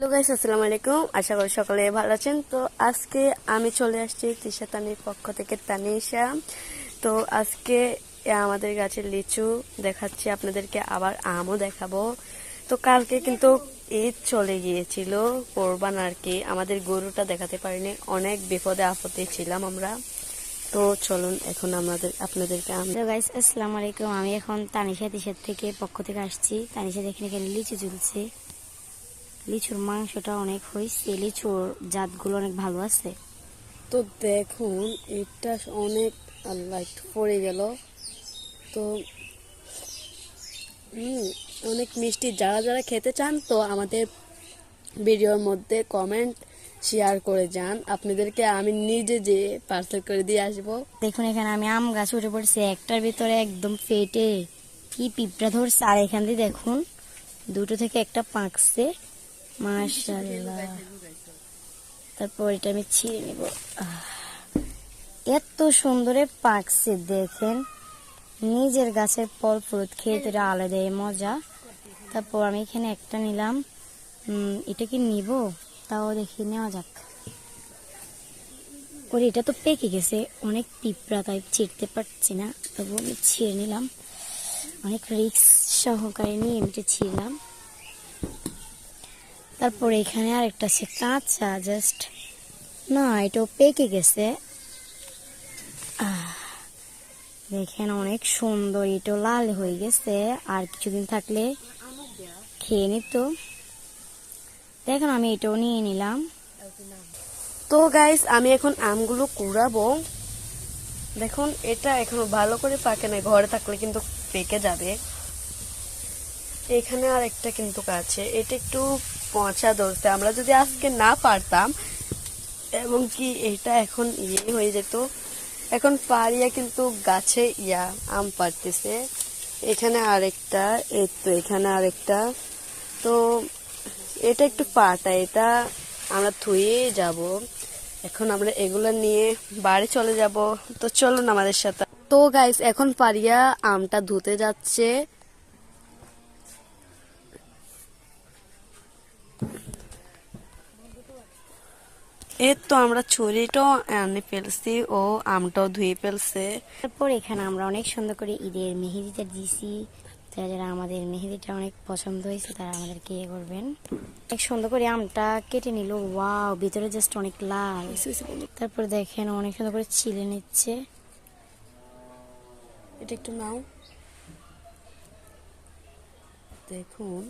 তো গাইস আসসালামু আলাইকুম, আশা করি সকলে ভালো আছেন। তো আজকে আমি চলে আসছি তিশা তানির পক্ষ থেকে, তানিশা। তো আজকে আমাদের গাছের লিচু দেখাচ্ছি আপনাদেরকে, আবার আমও দেখাবো। তো কালকে কিন্তু ঈদ চলে গিয়েছিল, কোরবান আর কি। আমাদের গরুটা দেখাতে পারিনি, অনেক বিপদে আপদে ছিলাম আমরা। তো চলুন এখন আপনাদেরকে তো গাইস আসসালামু আলাইকুম। আমি এখন তানিশা তিশার থেকে পক্ষ থেকে আসছি। তানিশা দেখেন এখানে লিচু ঝুলছে। লিচুর মাংসটা অনেক হয়েছে, লিচুর জাতগুলো অনেক ভালো আছে। তো দেখুন এটা অনেক, আল্লাহ একটু পড়ে গেল। তো অনেক মিষ্টি। যারা যারা খেতে চান তো আমাদের ভিডিওর মধ্যে কমেন্ট শেয়ার করে যান, আপনাদেরকে আমি নিজে যে পার্সেল করে দিয়ে আসবো। দেখুন এখানে আমি আম গাছ উঠে পড়ছে, একটার ভিতরে একদম পেটে কি পিঁপড়া ধরছে। আর এখান দিয়ে দেখুন দুটো থেকে একটা পাকছে, মাশাআল্লাহ। তারপর এটা আমি ছিঁড়ে নিব। এত সুন্দরে পাকছে দেখেন, নিজের গাছের ফল ফ্রুট খেয়ে তো এটা আলাদাই মজা। তারপর আমি এখানে একটা নিলাম। এটা কি নিব, তাও দেখি নেওয়া যাক। ওরে এটা তো পেকে গেছে, অনেক পিঁপড়া, তাই ছিঁড়তে পারছি না। তবু আমি ছিঁড়ে নিলাম, অনেক রিস্ক সহকারে নিয়ে আমি এটা ছিঁড়লাম। তারপরে এখানে আরেকটা আছে কাঁচা, জাস্ট না এটাও পেকে গেছে। দেখেন অনেক সুন্দর, এটাও লাল হয়ে গেছে, আর কিছুদিন থাকলে খেয়ে নিত। দেখুন আমি এটাও নিয়ে নিলাম। তো গাইস আমি এখন আমগুলো কুড়াবো। দেখুন এটা এখনো ভালো করে পাকে না, ঘরে থাকলে কিন্তু পেকে যাবে। এখানে আর একটা কিন্তু আছে, এটা একটু পচা ধরছে। আমরা যদি আজকে না পারতাম, এবং কি এটা এখন হয়ে যেত। এখন পারিয়া কিন্তু গাছে আম পারতেছে। এখানে আরেকটা, এই তো এখানে আরেকটা। তো এটা একটু পাটা, এটা আমরা ধুয়ে যাব। এখন আমরা এগুলো নিয়ে বাড়ি চলে যাব। তো চলুন আমাদের সাথে। তো গাইস এখন পারিয়া আমটা ধুতে যাচ্ছে। এই তো আমরা ছুরিটাও এনে ফেলছি, ও আমটাও ধুয়ে ফেলছে। তারপর এখানে আমরা অনেক সুন্দর করে ঈদের মেহেদিটা দিছি। যারা যারা আমাদের মেহেদিটা অনেক পছন্দ হয়েছে তারা আমাদেরকে ইয়ে করবেন। অনেক সুন্দর করে আমটা কেটে নিল, ওয়াও, ভিতরে জাস্ট অনেক লাল। তারপর দেখেন অনেক সুন্দর করে ছিলে নিচ্ছে। এটা একটু নাও, দেখুন